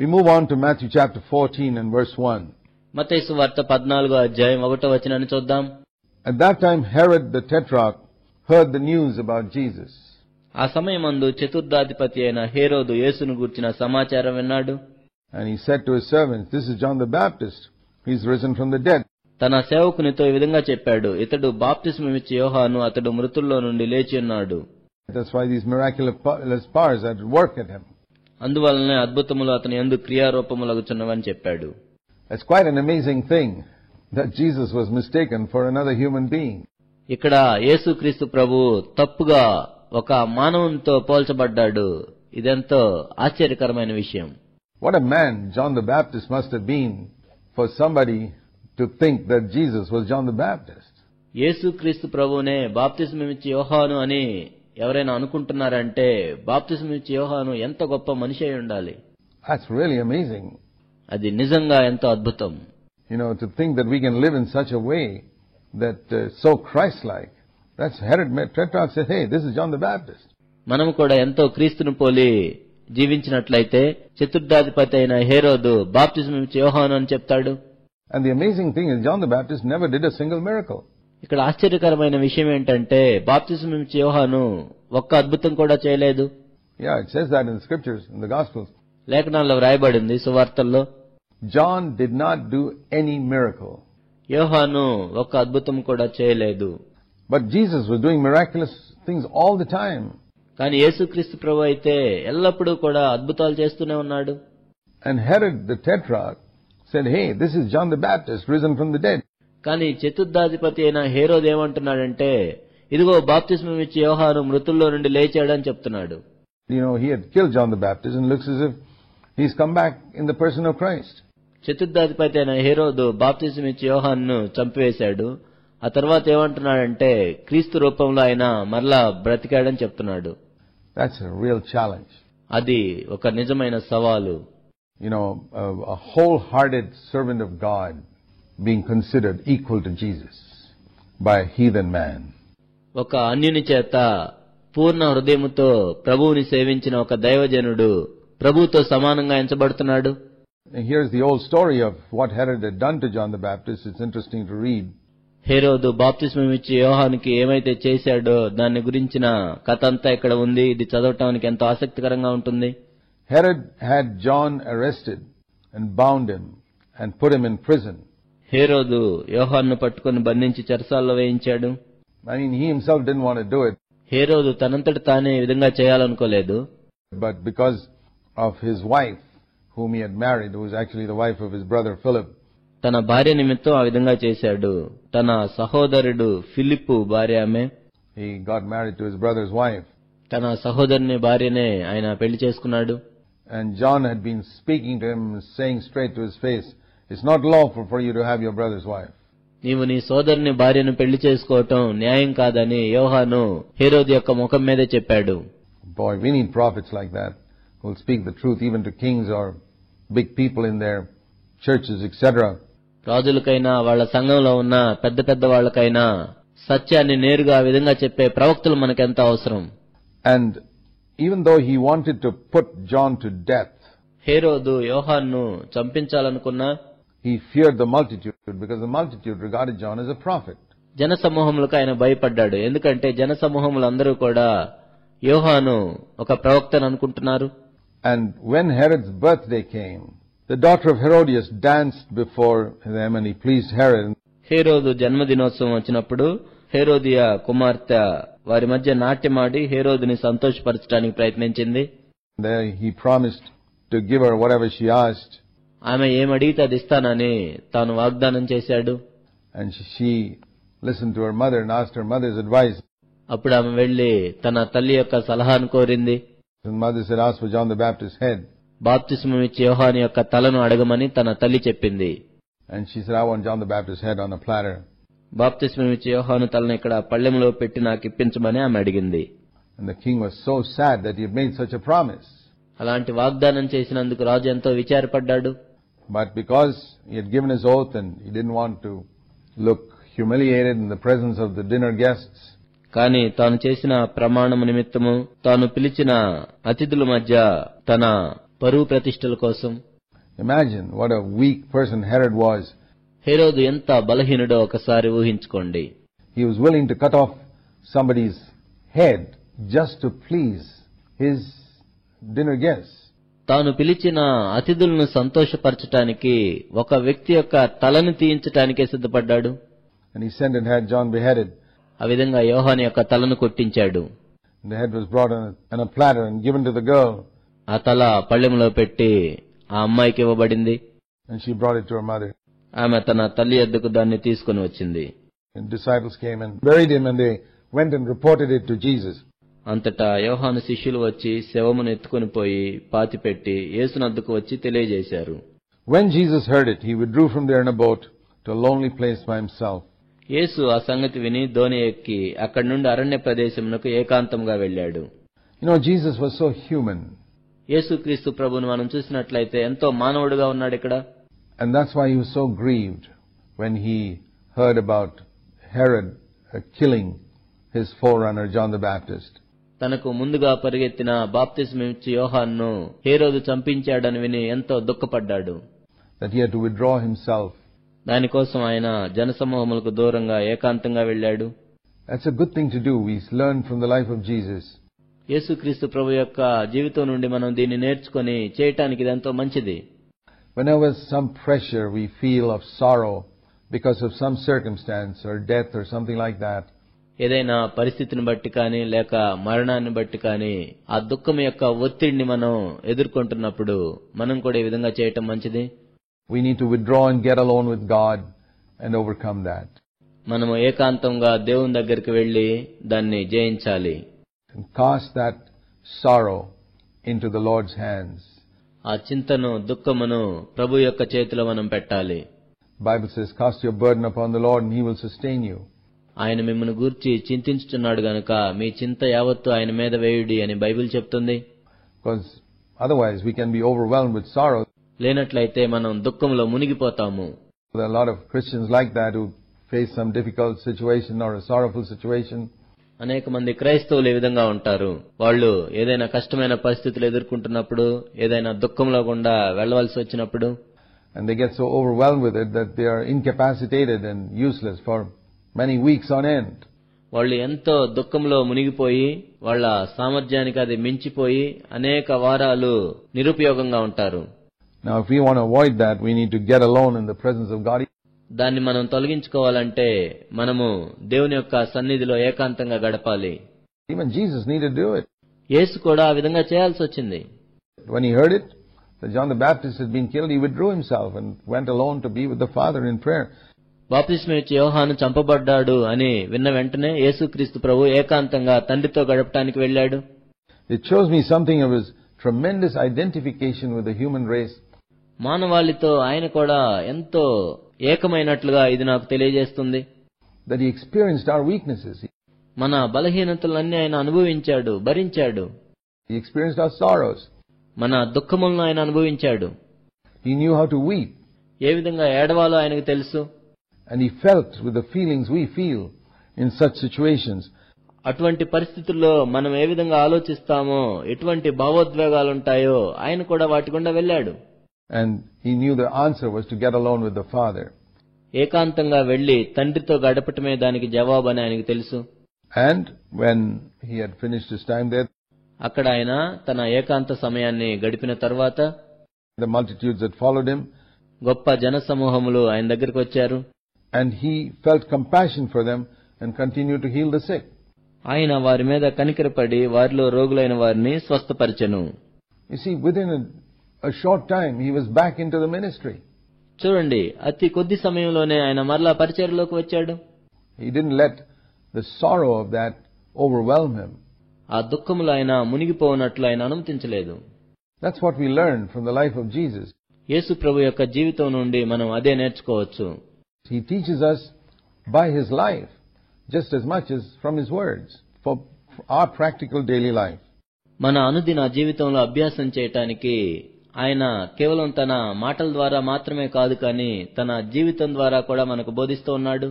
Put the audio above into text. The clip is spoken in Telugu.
We move on to Matthew chapter 14 and verse 1. మత్తయి సువార్త 14వ అధ్యాయం 1వ వచనాన్ని చూద్దాం. At that time Herod the Tetrarch heard the news about Jesus. ఆ సమయమందు చతుర్థాధిపతి అయిన హేరోదు యేసును గూర్చిన సమాచారం విన్నాడు. And he said to his servants, "This is John the Baptist. He is risen from the dead." తన సేవకునితో ఈ విధంగా చెప్పాడు, ఇతడు బాప్తిస్మమిచ్చే యోహాను, అతడు మృతుల్లో నుండి లేచి ఉన్నాడు. That's why these miraculous powers had work at him. అందువలనే అద్భుతములు అతని యందు క్రియారూపములగుచున్నవని చెప్పాడు. It's quite an amazing thing that Jesus was mistaken for another human being. ఇక్కడ యేసుక్రీస్తు ప్రభువు తప్పుగా ఒక మానవునితో పోల్చబడ్డాడు. ఇదెంతో ఆశ్చర్యకరమైన విషయం. What a man John the Baptist must have been for somebody to think that Jesus was John the Baptist. యేసుక్రీస్తు ప్రభువునే బాప్తిస్మమిచ్చే యోహాను అని ఎవరైనా అనుకుంటున్నారంటే బాప్తిస్మమిచ్చే యోహాను ఎంత గొప్ప మనిషి అయి ఉండాలి. That's really amazing. అది నిజంగా ఎంతో అద్భుతం. To think that we can live in such a way that so Christ-like. That's Herod Tetrarch said, "Hey, this is John the Baptist." మనం కూడా ఎంతో క్రీస్తును పోలి జీవించినట్లయితే చతుర్థాధిపతి అయిన హేరోదు బాప్తిస్మమిచ్చే యోహాను అని చెప్తాడు. And the amazing thing is John the Baptist never did a single miracle. ఇక్కడ ఆశ్చర్యకరమైన విషయం ఏంటంటే బాప్తిస్మమిచ్చే యోహాను ఒక్క అద్భుతం కూడా చేయలేదు. Yeah, it says that in the scriptures, in the Gospels. లేఖనాల్లో వ్రాయబడింది సువార్తల్లో. John did not do any miracle. యోహాను ఒక్క అద్భుతం కూడా చేయలేదు. But Jesus was doing miraculous things all the time. కానీ యేసుక్రీస్తు ప్రభు అయితే ఎల్లప్పుడూ కూడా అద్భుతాలు చేస్తూనే ఉన్నాడు. And Herod the Tetrarch said, "Hey, this is John the Baptist risen from the dead." కానీ చతుర్థాధిపతి అయిన హేరోదు ఏమంటున్నాడంటే, ఇదిగో బాప్తిస్మమిచ్చే యోహాను మృతుల్లో నుండి లేచాడని చెప్తున్నాడు. He had killed John the Baptist and looks as if he's come back in the person of Christ. చతుర్థాధిపతి అయిన హేరోదు బాప్తిస్మమిచ్చే యోహానును చంపివేశాడు. ఆ తర్వాత ఏమంటున్నాడంటే క్రీస్తు రూపంలో ఆయన మరలా బ్రతికాడని చెప్తున్నాడు. That's a real challenge. అది ఒక నిజమైన సవాలు. A wholehearted servant of God being considered equal to Jesus by a heathen man. ఒక అన్యుని చేత పూర్ణ హృదయముతో ప్రభువుని సేవించిన ఒక దైవజనుడు ప్రభువుతో సమానంగా ఎంచబడుతున్నాడు. Here's the old story of what Herod had done to John the Baptist. It's interesting to read. హేరోదు బాప్తిస్మమిచ్చే యోహానుకి ఏమైతే చేశాడో దాని గురించిన కథ అంతా ఇక్కడ ఉంది. ఇది చదవటానికి ఎంతో ఆసక్తికరంగా ఉంటుంది. Herod had John arrested and bound him and put him in prison. హేరోదు యోహానును పట్టుకొని బంధించి చెరసాల్లో వేయించాడు. He himself didn't want to do it. హేరోదు తనంతట తానే ఈ విధంగా చేయాలనుకోలేదు. But because of his wife, whom he had married, who was actually the wife of his brother Philip. తన భార్య నిమిత్తం ఆ విధంగా చేశాడు. తన సహోదరుడు ఫిలిప్పు భార్య ఆమె. He got married to his brother's wife. తన సహోదరుని భార్యనే ఆయన పెళ్లి చేసుకున్నాడు. And John had been speaking to him, saying straight to his face, "It's not lawful for you to have your brother's wife." నీవు నీ సోదరుని భార్యను పెళ్లి చేసుకోవటం న్యాయం కాదని యోహాను హేరోదు యొక్క ముఖం మీదే చెప్పాడు. Boy, we need prophets like that who will speak the truth even to kings or big people in their churches, etc. రాజులకైనా వాళ్ళ సంఘంలో ఉన్న పెద్ద పెద్ద వాళ్ళకైనా సత్యాన్ని నేరుగా ఆ విధంగా చెప్పే ప్రవక్తలు మనకెంత అవసరం. And even though he wanted to put John to death, Herod యోహానును చంపించాలనుకున్నా he feared the multitude because the multitude regarded John as a prophet. జనసమూహములకు ఆయన భయపడ్డాడు. ఎందుకంటే జనసమూహములందరూ కూడా యోహాను ఒక ప్రవక్తను అనుకుంటున్నారు. And when Herod's birthday came, the daughter of Herodias danced before them and he pleased Herod. హేరోదు జన్మదినోత్సవం వచ్చినప్పుడు హేరోదియా కుమార్తె వారి మధ్య నాట్యమాడి హేరోదుని సంతోషపరచడానికి ప్రయత్నించింది. There he promised to give her whatever she asked. ఆమె ఏమడిగితే అది ఇస్తానని తాను వాగ్దానం చేశాడు. And she listened to her mother and asked her mother's advice. అప్పుడు ఆమె వెళ్లి తన తల్లి యొక్క సలహాను కోరింది. And mother said, "Ask for John the Baptist's head." బాప్తిస్మమిచ్చే యోహాను యొక్క తలను అడగమని తన తల్లి చెప్పింది. And she said, "I want John the Baptist's head on a platter." బాప్తిస్మమిచ్చే యోహాను తలను ఇక్కడ పళ్ళెంలో పెట్టి నాకు ఇప్పించమని ఆమె అడిగింది. And the king was so sad that he had made such a promise. అలాంటి వాగ్దానం చేసినందుకు రాజు ఎంతో విచారపడ్డాడు. But because he had given his oath and he didn't want to look humiliated in the presence of the dinner guests, కానీ తాను చేసిన ప్రమాణము నిమిత్తము తాను పిలిచిన అతిథుల మధ్య తన పరువు ప్రతిష్టల కోసం. Imagine what a weak person Herod was. హేరోదు ఎంత బలహీనుడో ఒకసారి ఊహించుకోండి. He was willing to cut off somebody's head just to please his dinner guests. తాను పిలిచిన అతిథులను సంతోషపరచటానికి ఒక వ్యక్తి యొక్క తలను తీయించటానికే సిద్ధపడ్డాడు. And he sent and had John beheaded. ఆ విధంగా యోహాను యొక్క తలను కొట్టించాడు. The head was brought on a platter and given to the girl. ఆ తల పళ్ళెంలో పెట్టి ఆ అమ్మాయికి ఇవ్వబడింది. And she brought it to her mother. ఆమె తన తల్లి యొద్దకు దాన్ని తీసుకుని వచ్చింది. And disciples came and buried him, and they went and reported it to Jesus. అంతటా యోహాను శిష్యులు వచ్చి శవమును ఎత్తుకుని పోయి పాతిపెట్టి యేసునొద్దకు వచ్చి తెలియజేశారు. When Jesus heard it, he withdrew from there in a boat to a lonely place by himself. యేసు ఆ సంగతి విని దోణి ఎక్కి అక్కడి నుండి అరణ్య ప్రదేశమునకు ఏకాంతంగా వెళ్ళాడు. Jesus was so human. యేసుక్రీస్తు ప్రభువును మనం చూసినట్లయితే ఎంతో మానవుడిగా ఉన్నాడు ఇక్కడ. And that's why he was so grieved when he heard about Herod killing his forerunner John the Baptist. తనకు ముందుగా పరిగెత్తిన బాప్తిస్మమిచ్చే యోహానును హేరోదు చంపించాడని విని ఎంతో దుఃఖపడ్డాడు. That he had to withdraw himself. దానికోసం ఆయన జనసమూహములకు దూరంగా ఏకాంతంగా వెళ్ళాడు. That's a good thing to do. We learn from the life of Jesus. యేసుక్రీస్తు ప్రభు యొక్క జీవితం నుండి మనం దీన్ని నేర్చుకొని చేయటానికి ఇదెంతో మంచిది. Whenever some pressure we feel of sorrow because of some circumstance or death or something like that, ఏదైనా పరిస్థితిని బట్టి కానీ లేక మరణాన్ని బట్టి కానీ ఆ దుఃఖం యొక్క ఒత్తిడిని మనం ఎదుర్కొంటున్నప్పుడు మనం కూడా ఈ విధంగా చేయటం మంచిది. we need to withdraw and get alone with God and overcome that. మనము ఏకాంతంగా దేవుని దగ్గరికి వెళ్లి దాన్ని జయించాలి. And cast that sorrow into the Lord's hands. ఆ చింతను దుఃఖమును ప్రభు యొక్క చేతిలో మనం పెట్టాలి. Bible says, cast your burden upon the Lord and he will sustain you. ఆయన మిమ్మల్ని గూర్చి చింతించుచున్నాడు గనుక మీ చింత యావత్తు ఆయన మీద వేయుడి అని బైబిల్ చెప్తుంది. Because otherwise we can be overwhelmed with sorrow. లేనట్లయితే మనం దుఃఖంలో మునిగిపోతాము. There are a lot of Christians like that who face some difficult situation or a sorrowful situation. అనేక మంది క్రైస్తవులు ఈ విధంగా ఉంటారు. వాళ్ళు ఏదైనా కష్టమైన పరిస్థితులు ఎదుర్కొంటున్నప్పుడు, ఏదైనా దుఃఖంలో గుండా వెళ్లవలసి వచ్చినప్పుడు, and they get so overwhelmed with it that they are incapacitated and useless for many weeks on end. వాళ్ళు ఎంతో దుఃఖంలో మునిగిపోయి వాళ్ళ సామర్థ్యానికి అది మించిపోయి అనేక వారాలు నిరుపయోగంగా ఉంటారు. Now if we want to avoid that, we need to get alone in the presence of God. దాన్ని మనం తొలగించుకోవాలంటే మనము దేవుని యొక్క సన్నిధిలో ఏకాంతంగా గడపాలి. Even Jesus needed to do it. యేసు కూడా ఆ విధంగా చేయాల్సి వచ్చింది. When he heard it, that John the Baptist had been killed, he withdrew himself and went alone to be with the Father in prayer. బాప్తిస్మమిచ్చే యోహాను చంపబడ్డాడు అని విన్న వెంటనే యేసుక్రీస్తు ప్రభు ఏకాంతంగా తండ్రితో గడపడానికి వెళ్ళాడు. It shows me something of his tremendous identification with the human race. మానవాళితో ఆయన కూడా ఎంతో ఏకమైనట్లుగా ఇది నాకు తెలియజేస్తుంది. That he experienced our weaknesses. మన బలహీనతలన్నీ ఆయన అనుభవించాడు, భరించాడు. He experienced our sorrows. మన దుఃఖములను ఆయన అనుభవించాడు. He knew how to weep. ఏ విధంగా ఏడవాలో ఆయనకు తెలుసు. And he felt with the feelings we feel in such situations. అటువంటి పరిస్థితుల్లో మనం ఏ విధంగా ఆలోచిస్తామో, ఎటువంటి భావోద్వేగాలుంటాయో ఆయన కూడా వాటి గుండా వెళ్ళాడు. And he knew the answer was to get alone with the Father. ఏకాంతంగా వెళ్లి తండ్రితో గడపటమే దానికి జవాబు అని ఆయనకు తెలుసు. And when he had finished his time there, అక్కడ ఆయన తన ఏకాంత సమయాన్ని గడిపిన తర్వాత the multitudes that followed him, గొప్ప జనసమూహములు ఆయన దగ్గరికి వచ్చారు. and he felt compassion for them and continued to heal the sick. ఆయన వారి మీద కనికరపడి వారిలో రోగులైన వారిని స్వస్థపరిచెను. You see, within a short time he was back into the ministry. చూడండి, అతి కొద్ది సమయంలోనే ఆయన మరలా పరిచర్యలోకి వచ్చాడు. He didn't let the sorrow of that overwhelm him. ఆ దుఃఖములో ఆయన మునిగిపోనట్లు ఆయన అనుమతించలేదు. That's what we learn from the life of Jesus. యేసు ప్రభు యొక్క జీవితం నుండి మనం అదే నేర్చుకోవచ్చు. He teaches us by his life just as much as from his words for our practical daily life. మన అనుదిన జీవితంలో అభ్యాసం చేయటానికి ఆయన కేవలం తన మాటల ద్వారా మాత్రమే కాదు కానీ తన జీవితం ద్వారా కూడా మనకు బోధిస్తూ ఉన్నాడు.